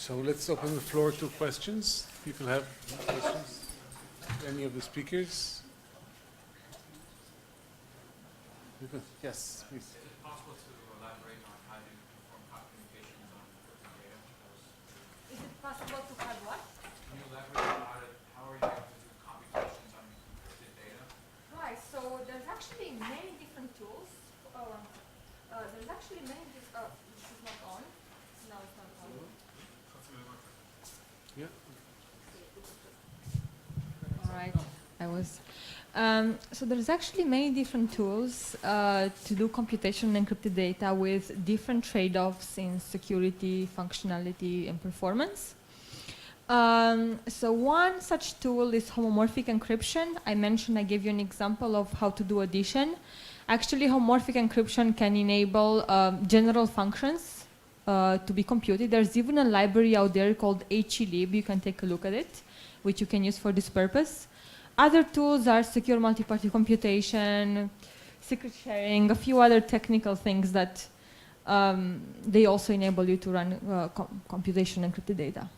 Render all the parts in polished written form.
So let's open the floor to questions. People have questions? Any of the speakers? Yes, please. Is it possible to elaborate on how you perform communications on encrypted data? Is it possible to have what? Can you elaborate on how are you able to do computations on encrypted data? Right, so there's actually many different tools. There's actually many different, this is not on. No, it's not on. Yeah. All right, I was. So there's actually many different tools to do computation on encrypted data with different trade-offs in security, functionality, and performance. So one such tool is homomorphic encryption. I gave you an example of how to do addition. Actually, homomorphic encryption can enable general functions to be computed. There's even a library out there called HELib. You can take a look at it, which you can use for this purpose. Other tools are secure multi-party computation, secret sharing, a few other technical things that they also enable you to run computation on encrypted data.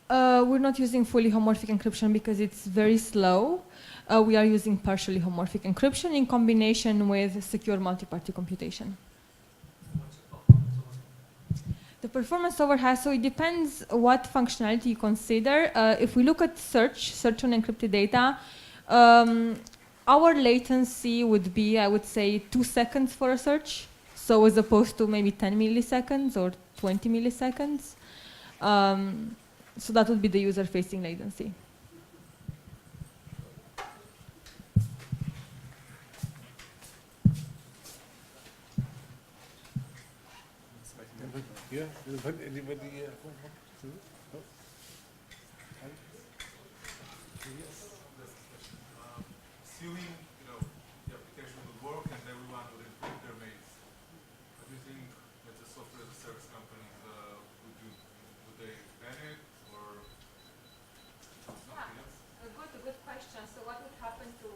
We're not using fully homomorphic encryption because it's very slow. We are using partially homomorphic encryption in combination with secure multi-party computation. The performance over has, so it depends what functionality you consider. If we look at search on encrypted data, our latency would be, I would say, 2 seconds for a search. So as opposed to maybe 10 milliseconds or 20 milliseconds. So that would be the user-facing latency. Yeah, anybody? Assuming the application will work and everyone will encrypt their mails, what do you think that the software as a service companies would do? Would they ban it or something else? A good question. So what would happen to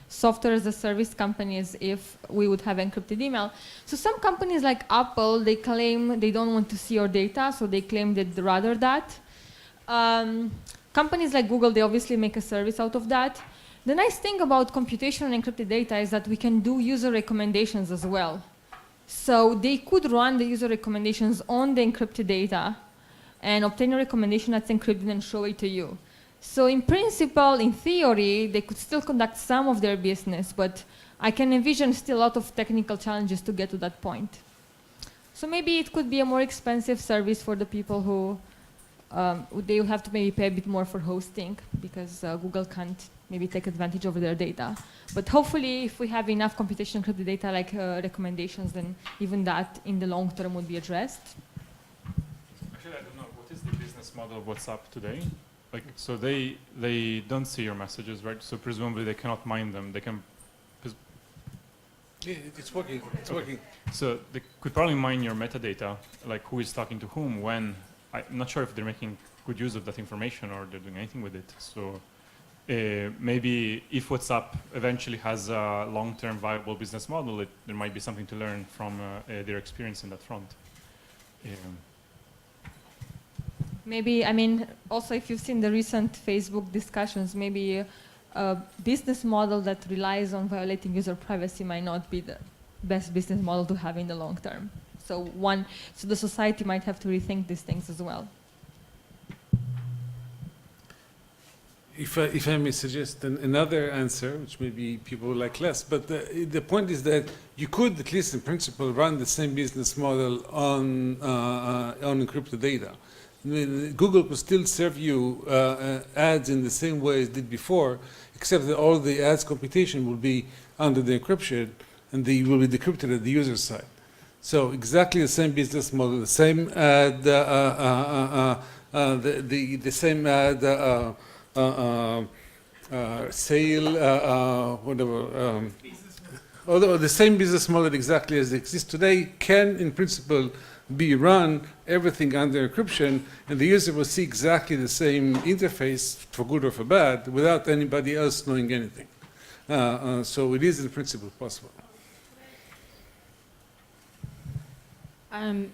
software as a service companies if we would have encrypted email? So some companies like Apple, they claim they don't want to see your data, so they claim they'd rather that. Companies like Google, they obviously make a service out of that. The nice thing about computation on encrypted data is that we can do user recommendations as well. So they could run the user recommendations on the encrypted data and obtain a recommendation that's encrypted and show it to you. So in principle, in theory, they could still conduct some of their business, but I can envision still a lot of technical challenges to get to that point. So maybe it could be a more expensive service for the people who they will have to maybe pay a bit more for hosting because Google can't maybe take advantage of their data. But hopefully, if we have enough computation encrypted data like recommendations, then even that in the long term would be addressed. Actually, I don't know. What is the business model of WhatsApp today? Like, so they don't see your messages, right? So presumably they cannot mine them. They can. Yeah, it's working. It's working. So they could probably mine your metadata, like who is talking to whom, when. I'm not sure if they're making good use of that information or they're doing anything with it. So maybe if WhatsApp eventually has a long-term viable business model, there might be something to learn from their experience in that front. Maybe, I mean, also if you've seen the recent Facebook discussions, maybe a business model that relies on violating user privacy might not be the best business model to have in the long term. So the society might have to rethink these things as well. If I may suggest another answer, which maybe people will like less, but the point is that you could, at least in principle, run the same business model on encrypted data. I mean, Google will still serve you ads in the same way as it did before, except that all the ads computation will be under the encryption, and they will be decrypted at the user side. So exactly the same business model, the same ad, the same ad, sale, whatever. Although the same business model exactly as it exists today can, in principle, be run, everything under encryption, and the user will see exactly the same interface, for good or for bad, without anybody else knowing anything. So it is, in principle, possible.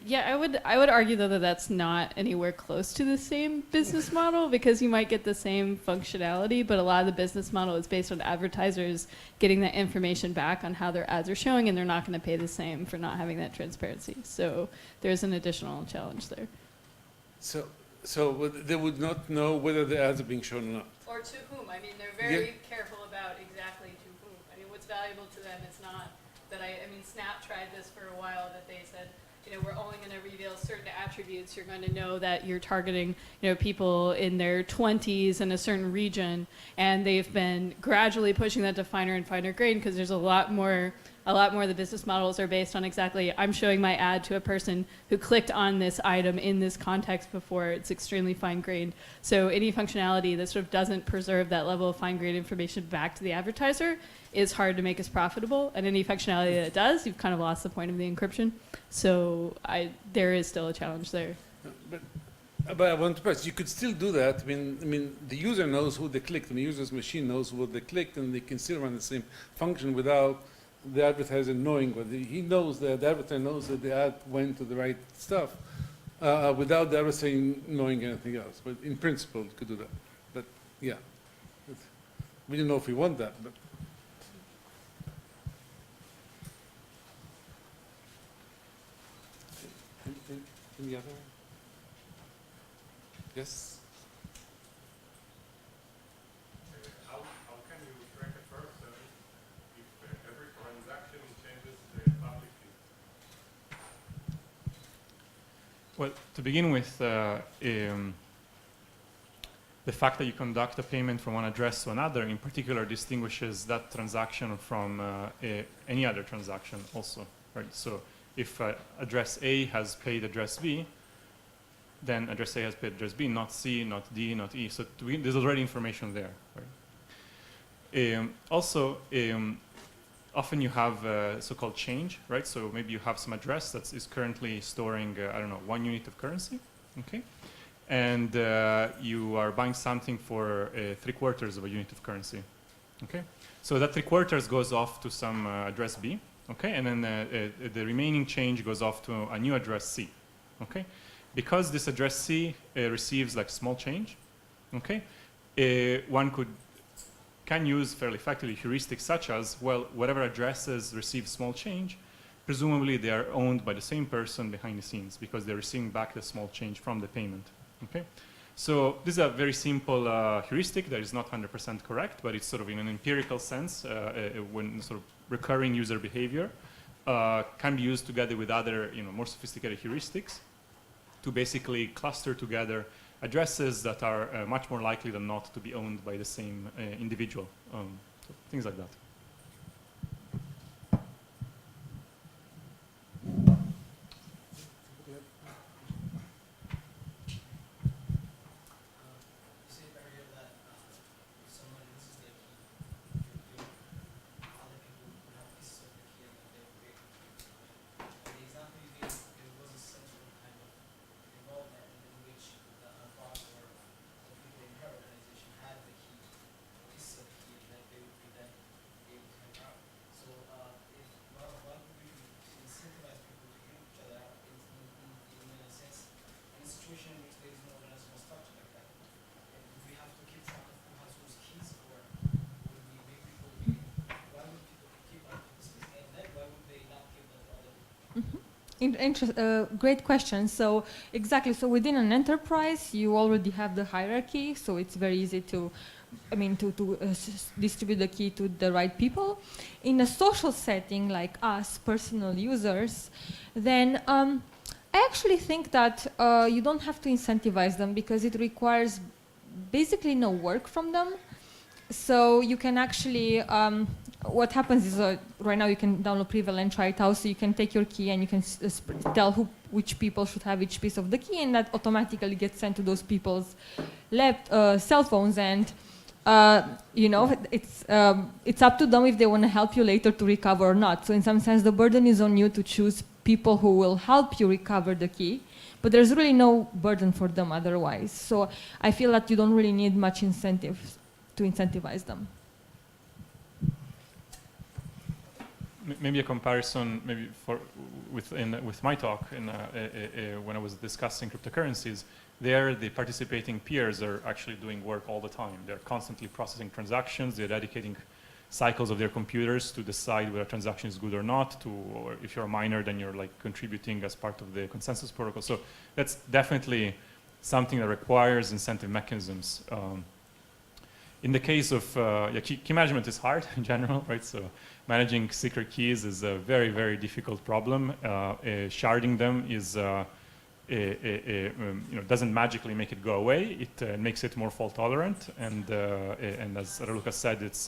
Yeah, I would argue though that that's not anywhere close to the same business model, because you might get the same functionality, but a lot of the business model is based on advertisers getting that information back on how their ads are showing, and they're not going to pay the same for not having that transparency. So there's an additional challenge there. So they would not know whether the ads are being shown or not. Or to whom. I mean, they're very careful about exactly to whom. I mean, what's valuable to them is not that I mean, Snap tried this for a while, that they said, you know, we're only going to reveal certain attributes. You're going to know that you're targeting, you know, people in their 20s in a certain region, and they've been gradually pushing that to finer and finer grain, because there's a lot more of the business models are based on exactly, I'm showing my ad to a person who clicked on this item in this context before. It's extremely fine-grained. So any functionality that sort of doesn't preserve that level of fine-grained information back to the advertiser is hard to make as profitable. And any functionality that it does, you've kind of lost the point of the encryption. So there is still a challenge there. But I want to press, you could still do that. I mean, the user knows who they clicked, and the user's machine knows what they clicked, and they can still run the same function without the advertiser knowing what he knows. The advertiser knows that the ad went to the right stuff without the advertiser knowing anything else. But in principle, it could do that. But yeah, we don't know if we want that. But any other? Yes. How can you track a person if every transaction changes the public key? Well, to begin with, the fact that you conduct a payment from one address to another in particular distinguishes that transaction from any other transaction also, right? So if address A has paid address B, then address A has paid address B, not C, not D, not E. So there's already information there, right? Also, often you have so-called change, right? So maybe you have some address that is currently storing, I don't know, 1 unit of currency, okay? And you are buying something for 3/4 of a unit of currency, okay? So that 3/4 goes off to some address B, okay? And then the remaining change goes off to a new address C, okay? Because this address C receives like small change, okay? One can use fairly effectively heuristics such as, well, whatever addresses receive small change, presumably they are owned by the same person behind the scenes because they're receiving back the small change from the payment, okay? So this is a very simple heuristic that is not 100% correct, but it's sort of in an empirical sense, when sort of recurring user behavior can be used together with other, more sophisticated heuristics to basically cluster together addresses that are much more likely than not to be owned by the same individual. So things like that. Great question. So exactly. So within an enterprise, you already have the hierarchy. So it's very easy to, distribute the key to the right people. In a social setting like us, personal users, then I actually think that you don't have to incentivize them because it requires basically no work from them. So you can actually, what happens is right now you can download Preval and try it out. So you can take your key and you can tell which people should have each piece of the key, and that automatically gets sent to those people's cell phones. And it's up to them if they want to help you later to recover or not. So in some sense, the burden is on you to choose people who will help you recover the key. But there's really no burden for them otherwise. So I feel that you don't really need much incentive to incentivize them. maybe a comparison, maybe with my talk when I was discussing cryptocurrencies. There, the participating peers are actually doing work all the time. They're constantly processing transactions. They're dedicating cycles of their computers to decide whether a transaction is good or not. Or if you're a miner, then you're like contributing as part of the consensus protocol. So that's definitely something that requires incentive mechanisms. In the case of key management is hard in general, right? So managing secret keys is a very, very difficult problem. Sharding them is doesn't magically make it go away. It makes it more fault tolerant, and as Raluca said, it's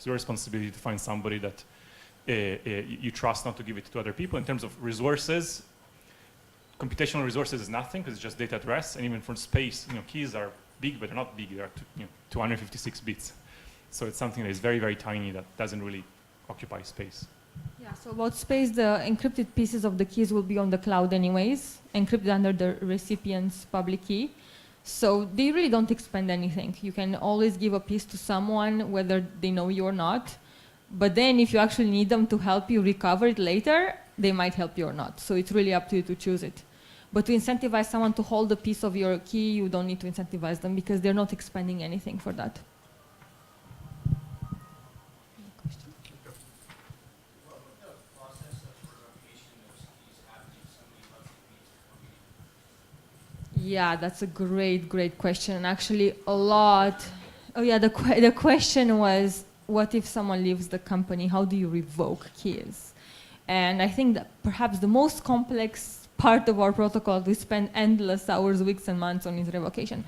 your responsibility to find somebody that you trust not to give it to other people. In terms of resources, computational resources is nothing because it's just data at rest, and even for space, keys are big, but they're not big. They're 256 bits, so it's something that is very, very tiny that doesn't really occupy space. Yeah, so about space, the encrypted pieces of the keys will be on the cloud anyways, encrypted under the recipient's public key. So they really don't expend anything. You can always give a piece to someone, whether they know you or not. But then if you actually need them to help you recover it later, they might help you or not. So it's really up to you to choose it. But to incentivize someone to hold a piece of your key, you don't need to incentivize them because they're not expending anything for that. Yeah, that's a great question. And actually a lot, the question was, what if someone leaves the company? How do you revoke keys? And I think that perhaps the most complex part of our protocol, we spend endless hours, weeks and months on is revocation.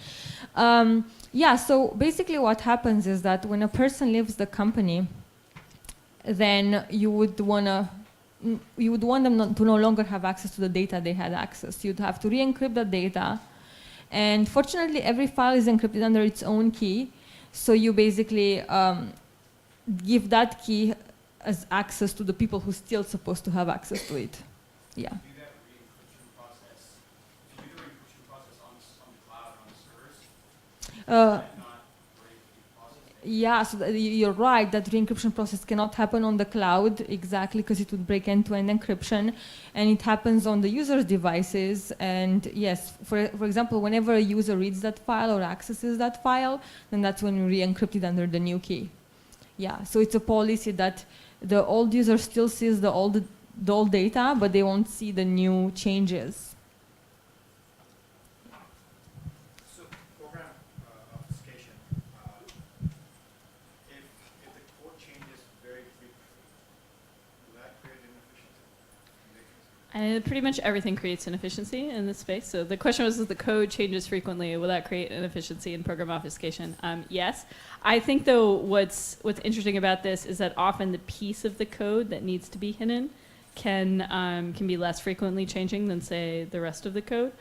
So basically what happens is that when a person leaves the company, then you would want them to no longer have access to the data they had access. You'd have to re-encrypt the data. And fortunately, every file is encrypted under its own key. So you basically give that key as access to the people who's still supposed to have access to it. Yeah. Do that re-encryption process, do the re-encryption process on the cloud, on the servers? Yeah, so you're right that re-encryption process cannot happen on the cloud exactly because it would break end-to-end encryption, and it happens on the user's devices. And yes, for example, whenever a user reads that file or accesses that file, then that's when you re-encrypt it under the new key. Yeah, so it's a policy that the old user still sees the old data, but they won't see the new changes. And pretty much everything creates inefficiency in this space. So the question was, if the code changes frequently, will that create inefficiency in program obfuscation? Yes. I think, though, what's interesting about this is that often the piece of the code that needs to be hidden can be less frequently changing than, say, the rest of the code.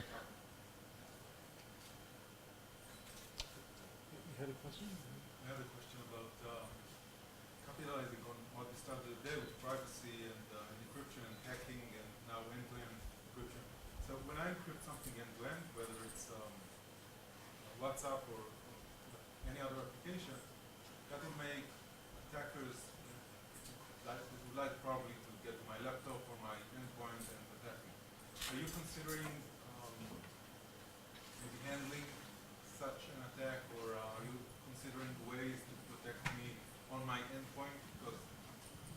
You had a question? I had a question about capitalizing on what we started today with privacy and encryption and hacking and now end-to-end encryption. So when I encrypt something end-to-end, whether it's WhatsApp or any other application, that will make attackers would like probably to get to my laptop or my endpoint and attack me. Are you considering maybe handling such an attack, or are you considering ways to protect me on my endpoint? Because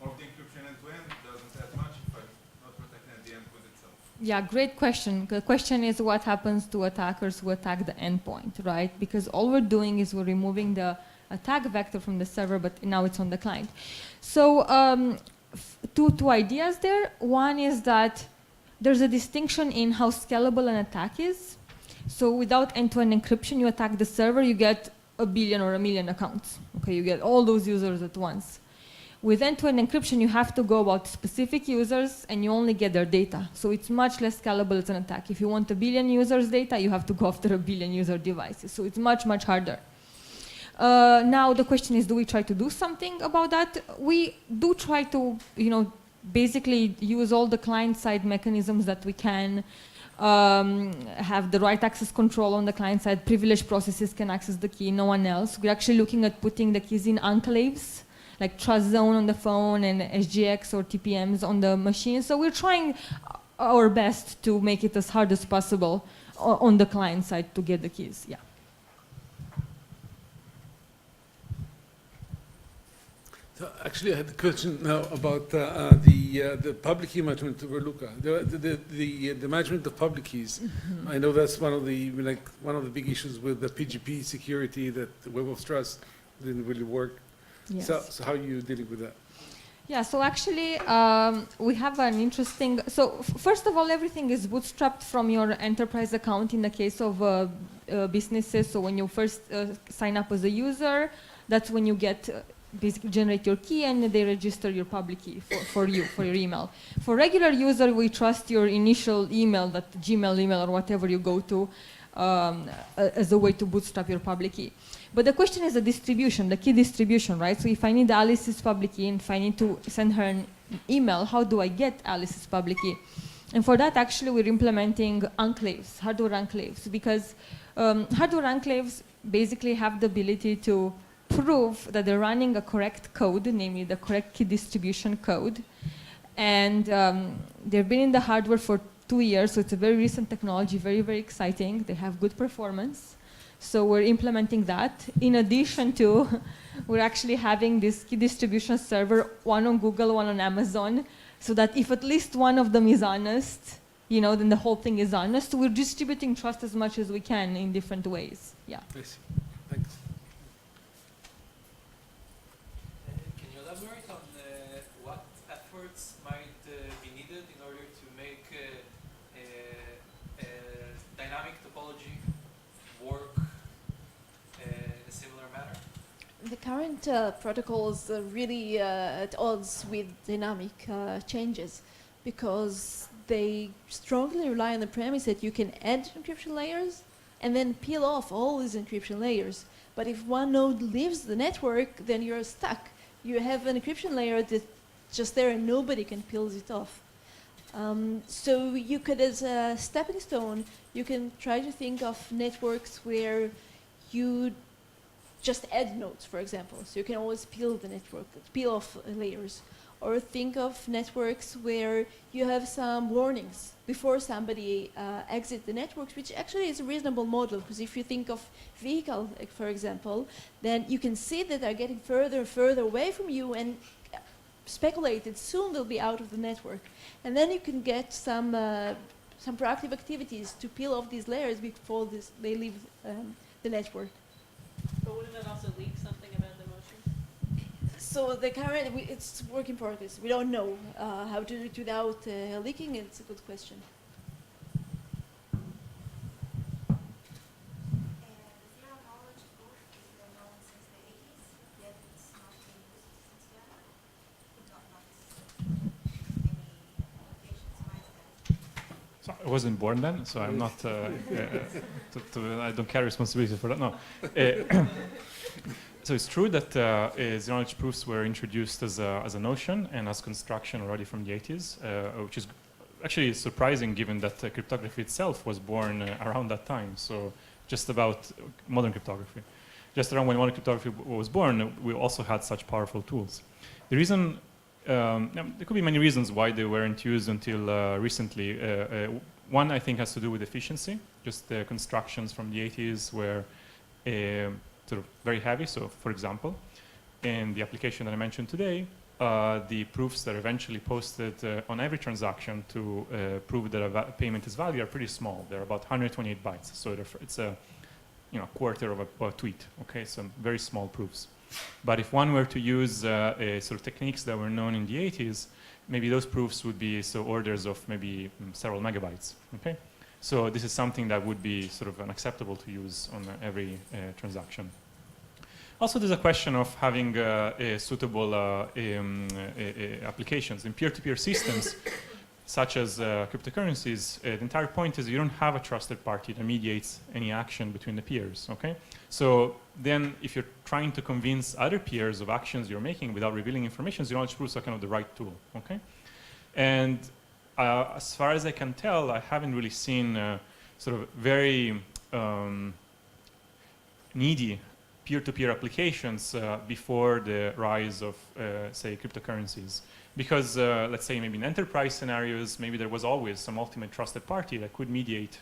all of the encryption end-to-end doesn't add much if I'm not protecting the endpoint itself. Yeah, great question. The question is what happens to attackers who attack the endpoint, right? Because all we're doing is we're removing the attack vector from the server, but now it's on the client. So two ideas there. One is that there's a distinction in how scalable an attack is. So without end-to-end encryption, you attack the server, you get 1 billion or 1 million accounts. Okay, you get all those users at once. With end-to-end encryption, you have to go about specific users and you only get their data. So it's much less scalable as an attack. If you want 1 billion users' data, you have to go after 1 billion user devices. So it's much, much harder. Now the question is, do we try to do something about that? We do try to, basically use all the client-side mechanisms that we can, have the right access control on the client side. Privileged processes can access the key, no one else. We're actually looking at putting the keys in enclaves like trust zone on the phone and SGX or TPMs on the machine. So we're trying our best to make it as hard as possible on the client side to get the keys. Yeah. So actually, I had a question now about the public key management over Luca. The management of public keys. Mm-hmm. I know that's one of the big issues with the PGP security, that Web of Trust didn't really work. Yes. So how are you dealing with that? Yeah, so actually we have an interesting, so first of all, everything is bootstrapped from your enterprise account in the case of businesses. So when you first sign up as a user, that's when you get basically generate your key and they register your public key for you, for your email. For regular user, we trust your initial email, that Gmail email or whatever you go to, as a way to bootstrap your public key. But the question is the distribution, the key distribution, right? So if I need Alice's public key and if I need to send her an email, how do I get Alice's public key? And for that, actually, we're implementing enclaves, hardware enclaves, because hardware enclaves basically have the ability to prove that they're running a correct code, namely the correct key distribution code. And they've been in the hardware for 2 years, so it's a very recent technology, very, very exciting. They have good performance. So we're implementing that. In addition to, we're actually having this key distribution server, one on Google, one on Amazon, so that if at least one of them is honest, you know, then the whole thing is honest. We're distributing trust as much as we can in different ways. Yeah. I see. Thanks. Can you elaborate on what efforts might be needed in order to make dynamic topology work in a similar manner? The current protocols are really at odds with dynamic changes because they strongly rely on the premise that you can add encryption layers and then peel off all these encryption layers. But if one node leaves the network, then you're stuck. You have an encryption layer that's just there and nobody can peel it off. So you could, as a stepping stone, you can try to think of networks where you just add nodes, for example. So you can always peel the network, peel off layers. Or think of networks where you have some warnings before somebody exits the networks, which actually is a reasonable model, because if you think of vehicle, like, for example, then you can see that they're getting further and further away from you and speculate that soon they'll be out of the network. And then you can get some proactive activities to peel off these layers before they leave the network. But wouldn't that also leak something about the motion? So the current, it's work in progress. We don't know how to do it without leaking. It's a good question. Zero knowledge proof is known since the 80s, yet it's not being used since Jaffa. Not any applications might have. So I wasn't born then, so I'm not. I don't carry responsibility for that. No. So it's true that zero knowledge proofs were introduced as a notion and as construction already from the 80s, which is actually surprising given that cryptography itself was born around that time. So just about modern cryptography. Just around when modern cryptography was born, we also had such powerful tools. The reason, there could be many reasons why they weren't used until recently. One, I think, has to do with efficiency. Just the constructions from the 80s were sort of very heavy. So, for example, in the application that I mentioned today, the proofs that are eventually posted on every transaction to prove that a payment is valid are pretty small. They're about 128 bytes. So it's a quarter of a tweet. Okay, so very small proofs. But if one were to use sort of techniques that were known in the 80s, maybe those proofs would be orders of maybe several megabytes. Okay. So this is something that would be sort of unacceptable to use on every transaction. Also, there's a question of having suitable applications. In peer-to-peer systems, such as cryptocurrencies, the entire point is you don't have a trusted party that mediates any action between the peers, okay? So then if you're trying to convince other peers of actions you're making without revealing information, zero knowledge proofs are kind of the right tool, okay? And as far as I can tell, I haven't really seen sort of very needy peer-to-peer applications before the rise of, say, cryptocurrencies. Because, let's say, maybe in enterprise scenarios, maybe there was always some ultimate trusted party that could mediate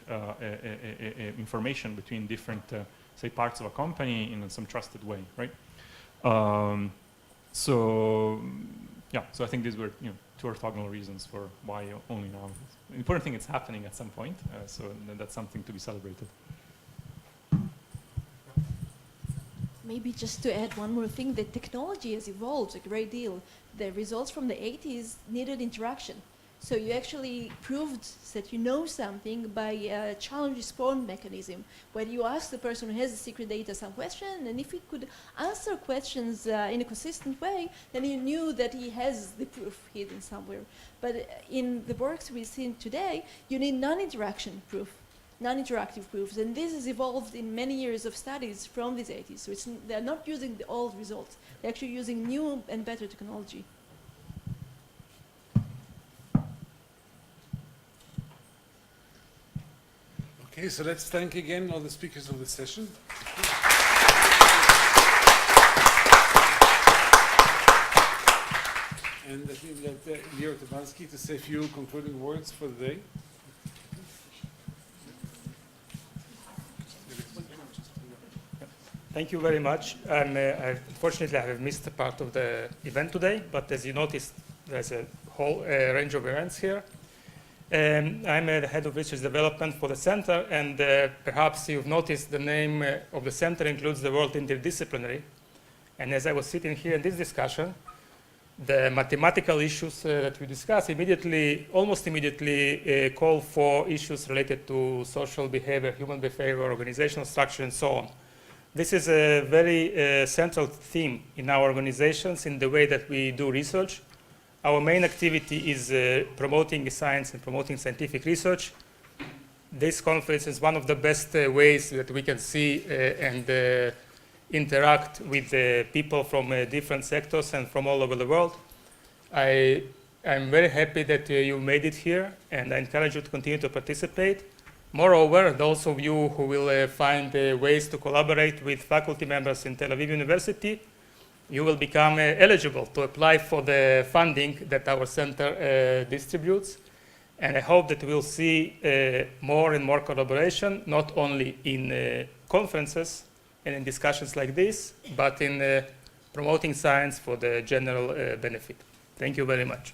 information between different, say, parts of a company in some trusted way, right? So, yeah, so I think these were, two orthogonal reasons for why only now. The important thing is happening at some point, so that's something to be celebrated. Maybe just to add one more thing, the technology has evolved a great deal. The results from the 80s needed interaction. So you actually proved that you know something by a challenge response mechanism, where you ask the person who has the secret data some question, and if he could answer questions in a consistent way, then you knew that he has the proof hidden somewhere. But in the works we've seen today, you need non-interaction proof, non-interactive proofs, and this has evolved in many years of studies from these 80s. So they're not using the old results, they're actually using new and better technology. Okay, so let's thank again all the speakers of the session. And I think that Lior Tabansky to say a few concluding words for the day. Thank you very much. Unfortunately, I have missed a part of the event today, but as you noticed, there's a whole range of events here. I'm the head of research development for the center, and perhaps you've noticed the name of the center includes the word interdisciplinary. And as I was sitting here in this discussion, the mathematical issues that we discussed almost immediately call for issues related to social behavior, human behavior, organizational structure, and so on. This is a very central theme in our organizations in the way that we do research. Our main activity is promoting science and promoting scientific research. This conference is one of the best ways that we can see and interact with people from different sectors and from all over the world. I'm very happy that you made it here, and I encourage you to continue to participate. Moreover, those of you who will find ways to collaborate with faculty members in Tel Aviv University, you will become eligible to apply for the funding that our center distributes. And I hope that we'll see more and more collaboration, not only in conferences and in discussions like this, but in promoting science for the general benefit. Thank you very much.